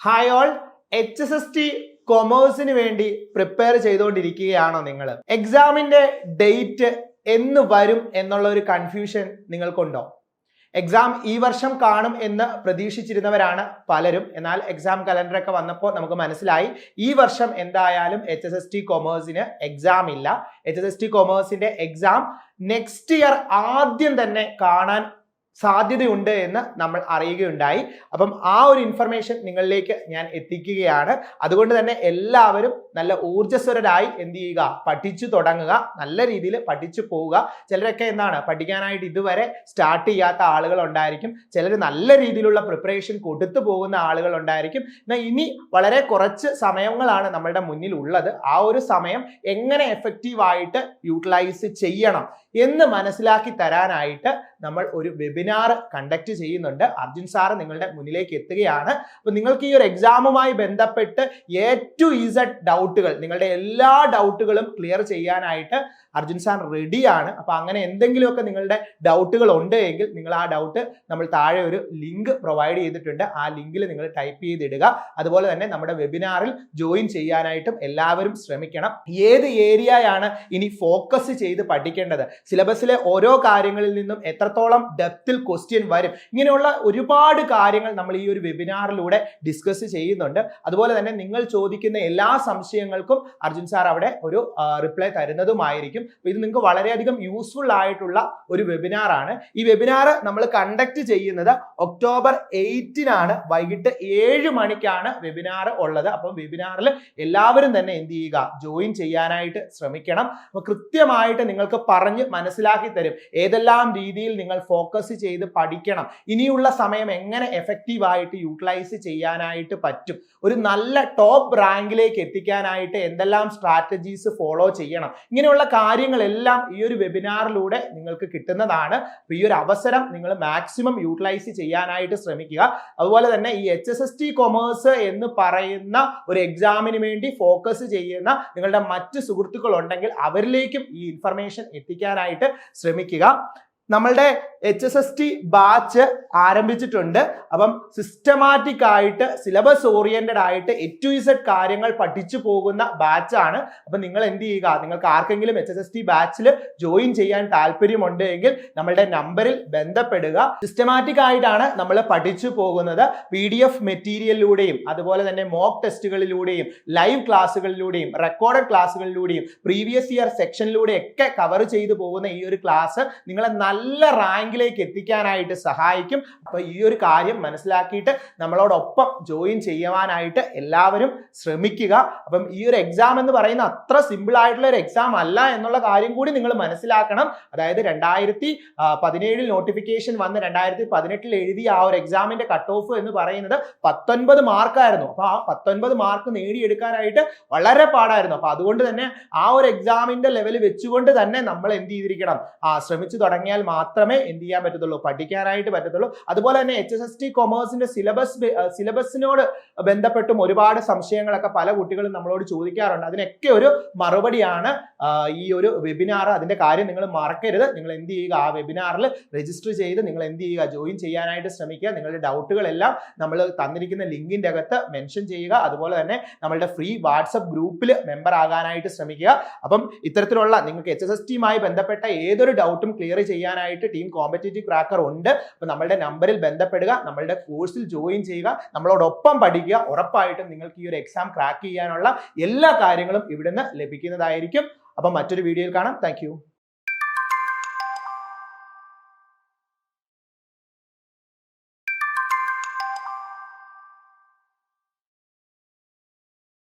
Hi all, HSST കൊമേഴ്സിന് വേണ്ടി prepare ചെയ്തുകൊണ്ടിരിക്കുകയാണോ നിങ്ങൾ? എക്സാമിന്റെ ഡേറ്റ് എന്ന് വരും എന്നുള്ള ഒരു കൺഫ്യൂഷൻ നിങ്ങൾക്കുണ്ടോ? എക്സാം ഈ വർഷം കാണും എന്ന് പ്രതീക്ഷിച്ചിരുന്നവരാണ് പലരും. എന്നാൽ എക്സാം കലണ്ടറൊക്കെ വന്നപ്പോൾ നമുക്ക് മനസ്സിലായി ഈ വർഷം എന്തായാലും HSST കൊമേഴ്സിന് എക്സാം ഇല്ല. HSST കൊമേഴ്സിന്റെ എക്സാം നെക്സ്റ്റ് ഇയർ ആദ്യം തന്നെ കാണാൻ സാധ്യതയുണ്ട് എന്ന് നമ്മൾ അറിയുകയുണ്ടായി. അപ്പം ആ ഒരു ഇൻഫർമേഷൻ നിങ്ങളിലേക്ക് ഞാൻ എത്തിക്കുകയാണ്. അതുകൊണ്ട് തന്നെ എല്ലാവരും നല്ല ഊർജ്ജസ്വരരായി എന്ത് ചെയ്യുക, പഠിച്ചു തുടങ്ങുക, നല്ല രീതിയിൽ പഠിച്ചു പോവുക. ചിലരൊക്കെ പഠിക്കാനായിട്ട് ഇതുവരെ സ്റ്റാർട്ട് ചെയ്യാത്ത ആളുകൾ ഉണ്ടായിരിക്കും, ചിലർ നല്ല രീതിയിലുള്ള പ്രിപ്പറേഷൻ കൊടുത്തു പോകുന്ന ആളുകൾ ഉണ്ടായിരിക്കും. എന്നാൽ ഇനി വളരെ കുറച്ച് സമയങ്ങളാണ് നമ്മളുടെ മുന്നിൽ ഉള്ളത്. ആ ഒരു സമയം എങ്ങനെ എഫക്റ്റീവായിട്ട് യൂട്ടിലൈസ് ചെയ്യണം എന്ന് മനസ്സിലാക്കി തരാനായിട്ട് നമ്മൾ ഒരു വെബിനാർ കണ്ടക്ട് ചെയ്യുന്നുണ്ട്. അർജുൻ സാർ നിങ്ങളുടെ മുന്നിലേക്ക് എത്തുകയാണ്. അപ്പൊ നിങ്ങൾക്ക് ഈ ഒരു എക്സാമുമായി ബന്ധപ്പെട്ട് A to Z ഡൗട്ടുകൾ, നിങ്ങളുടെ എല്ലാ ഡൗട്ടുകളും ക്ലിയർ ചെയ്യാനായിട്ട് അർജുൻ സാർ റെഡിയാണ്. അപ്പൊ അങ്ങനെ എന്തെങ്കിലുമൊക്കെ നിങ്ങളുടെ ഡൗട്ടുകൾ ഉണ്ട് എങ്കിൽ നിങ്ങൾ ആ ഡൗട്ട് നമ്മൾ താഴെ ഒരു ലിങ്ക് പ്രൊവൈഡ് ചെയ്തിട്ടുണ്ട്. ആ ലിങ്കിൽ നിങ്ങൾ ടൈപ്പ് ചെയ്തിടുക. അതുപോലെ തന്നെ നമ്മുടെ വെബിനാറിൽ ജോയിൻ ചെയ്യാനായിട്ടും എല്ലാവരും ശ്രമിക്കണം. ഏത് ഏരിയയാണ് ഇനി ഫോക്കസ് ചെയ്ത് പഠിക്കേണ്ടത്, സിലബസിലെ ഓരോ കാര്യങ്ങളിൽ നിന്നും എത്രത്തോളം ഡെപ്തിൽ ക്വസ്റ്റ്യൻ വരും, ഇങ്ങനെയുള്ള ഒരുപാട് കാര്യങ്ങൾ നമ്മൾ ഈ ഒരു വെബിനാറിലൂടെ ഡിസ്കസ് ചെയ്യുന്നുണ്ട്. അതുപോലെ തന്നെ നിങ്ങൾ ചോദിക്കുന്ന എല്ലാ സംശയങ്ങൾക്കും അർജുൻ സാർ അവിടെ ഒരു റിപ്ലൈ തരുന്നതുമായിരിക്കും. ഇത് നിങ്ങൾക്ക് വളരെയധികം യൂസ്ഫുൾ ആയിട്ടുള്ള ഒരു വെബിനാർ ആണ്. ഈ വെബിനാർ നമ്മൾ കണ്ടക്ട് ചെയ്യുന്നത് ഒക്ടോബർ 8-നാണ്. വൈകിട്ട് 7 മണിക്കാണ് വെബിനാർ ഉള്ളത്. അപ്പം വെബിനാറിൽ എല്ലാവരും തന്നെ എന്ത് ചെയ്യുക, ജോയിൻ ചെയ്യാനായിട്ട് ശ്രമിക്കണം. അപ്പൊ കൃത്യമായിട്ട് നിങ്ങൾക്ക് പറഞ്ഞ് മനസ്സിലാക്കി തരും ഏതെല്ലാം രീതിയിൽ നിങ്ങൾ ഫോക്കസ് ചെയ്ത് പഠിക്കണം, ഇനിയുള്ള സമയം എങ്ങനെ എഫക്റ്റീവ് ആയിട്ട് യൂട്ടിലൈസ് ചെയ്യാനായിട്ട് പറ്റും, ഒരു നല്ല ടോപ്പ് റാങ്കിലേക്ക് എത്തിക്കാനായിട്ട് എന്തെല്ലാം സ്ട്രാറ്റജീസ് ഫോളോ ചെയ്യണം, ഇങ്ങനെയുള്ള കാര്യങ്ങളെല്ലാം ഈ ഒരു വെബിനാറിലൂടെ നിങ്ങൾക്ക് കിട്ടുന്നതാണ്. അപ്പൊ ഈ ഒരു അവസരം നിങ്ങൾ മാക്സിമം യൂട്ടിലൈസ് ചെയ്യാനായിട്ട് ശ്രമിക്കുക. അതുപോലെ തന്നെ ഈ HSST കൊമേഴ്സ് എന്ന് പറയുന്ന ഒരു എക്സാമിന് വേണ്ടി ഫോക്കസ് ചെയ്യുന്ന നിങ്ങളുടെ മറ്റ് സുഹൃത്തുക്കൾ ഉണ്ടെങ്കിൽ അവരിലേക്കും ഈ ഇൻഫർമേഷൻ എത്തിക്കാനായിട്ട് ശ്രമിക്കുക. നമ്മളുടെ HSST ബാച്ച് ആരംഭിച്ചിട്ടുണ്ട്. അപ്പം സിസ്റ്റമാറ്റിക് ആയിട്ട് സിലബസ് ഓറിയന്റഡ് ആയിട്ട് A to Z കാര്യങ്ങൾ പഠിച്ചു പോകുന്ന ബാച്ചാണ്. അപ്പൊ നിങ്ങൾ എന്ത് ചെയ്യുക, നിങ്ങൾക്ക് ആർക്കെങ്കിലും HSST ബാച്ചിൽ ജോയിൻ ചെയ്യാൻ താല്പര്യമുണ്ട് എങ്കിൽ നമ്മളുടെ നമ്പറിൽ ബന്ധപ്പെടുക. സിസ്റ്റമാറ്റിക് ആയിട്ടാണ് നമ്മൾ പഠിച്ചു പോകുന്നത്. PDF മെറ്റീരിയലിലൂടെയും അതുപോലെ തന്നെ മോക്ക് ടെസ്റ്റുകളിലൂടെയും ലൈവ് ക്ലാസ്സുകളിലൂടെയും റെക്കോർഡഡ് ക്ലാസ്സുകളിലൂടെയും പ്രീവിയസ് ഇയർ സെക്ഷനിലൂടെയും ഒക്കെ കവർ ചെയ്തു പോകുന്ന ഈ ഒരു ക്ലാസ് നിങ്ങളെ നല്ല റാങ്കിലേക്ക് എത്തിക്കാനായിട്ട് സഹായിക്കും. അപ്പൊ ഈ ഒരു കാര്യം മനസ്സിലാക്കിയിട്ട് നമ്മളോടൊപ്പം ജോയിൻ ചെയ്യുവാനായിട്ട് എല്ലാവരും ശ്രമിക്കുക. അപ്പം ഈ ഒരു എക്സാം എന്ന് പറയുന്ന അത്ര സിമ്പിൾ ആയിട്ടുള്ള ഒരു എക്സാം അല്ല എന്നുള്ള കാര്യം കൂടി നിങ്ങൾ മനസ്സിലാക്കണം. അതായത് 2017 നോട്ടിഫിക്കേഷൻ വന്ന് 2018 എഴുതിയ ആ ഒരു എക്സാമിന്റെ കട്ട് ഓഫ് എന്ന് പറയുന്നത് 19 മാർക്കായിരുന്നു. അപ്പൊ ആ 19 മാർക്ക് നേടിയെടുക്കാനായിട്ട് വളരെ പാടായിരുന്നു. അപ്പൊ അതുകൊണ്ട് തന്നെ ആ ഒരു എക്സാമിന്റെ ലെവൽ വെച്ചുകൊണ്ട് തന്നെ നമ്മൾ എന്ത് ചെയ്തിരിക്കണം, ശ്രമിച്ചു തുടങ്ങിയാൽ മാത്രമേ എന്ത് ചെയ്യാൻ പറ്റത്തുള്ളൂ, പഠിക്കാനായിട്ട് പറ്റത്തുള്ളൂ. അതുപോലെ തന്നെ HSST കൊമേഴ്സിന്റെ സിലബസിനോട് ബന്ധപ്പെട്ടും ഒരുപാട് സംശയങ്ങളൊക്കെ പല കുട്ടികളും നമ്മളോട് ചോദിക്കാറുണ്ട്. അതിനൊക്കെ ഒരു മറുപടിയാണ് ഈ ഒരു വെബിനാർ. അതിന്റെ കാര്യം നിങ്ങൾ മറക്കരുത്. നിങ്ങൾ എന്ത് ചെയ്യുക, ആ വെബിനാറിൽ രജിസ്റ്റർ ചെയ്ത് നിങ്ങൾ എന്ത് ചെയ്യുക, ജോയിൻ ചെയ്യാനായിട്ട് ശ്രമിക്കുക. നിങ്ങളുടെ ഡൗട്ടുകളെല്ലാം നമ്മൾ തന്നിരിക്കുന്ന ലിങ്കിന്റെ അകത്ത് മെൻഷൻ ചെയ്യുക. അതുപോലെ തന്നെ നമ്മളുടെ ഫ്രീ വാട്സപ്പ് ഗ്രൂപ്പിൽ മെമ്പർ ആകാനായിട്ട് ശ്രമിക്കുക. അപ്പം ഇത്തരത്തിലുള്ള നിങ്ങൾക്ക് HSSTയുമായി ബന്ധപ്പെട്ട ഏതൊരു ഡൗട്ടും ക്ലിയർ ചെയ്യാനായിട്ട് ടീം കോമ്പറ്റേറ്റീവ് ക്രാക്കർ ഉണ്ട്. അപ്പൊ നമ്മളുടെ നമ്പറിൽ ബന്ധപ്പെടുക, നമ്മളുടെ കോഴ്സിൽ ജോയിൻ ചെയ്യുക, നമ്മളോടൊപ്പം പഠിക്കുക. ഉറപ്പായിട്ടും നിങ്ങൾക്ക് ഈ ഒരു എക്സാം ക്രാക്ക് ചെയ്യാനുള്ള എല്ലാ കാര്യങ്ങളും ഇവിടുന്ന് ലഭിക്കുന്നതായിരിക്കും. അപ്പം മറ്റൊരു വീഡിയോയിൽ കാണാം. താങ്ക്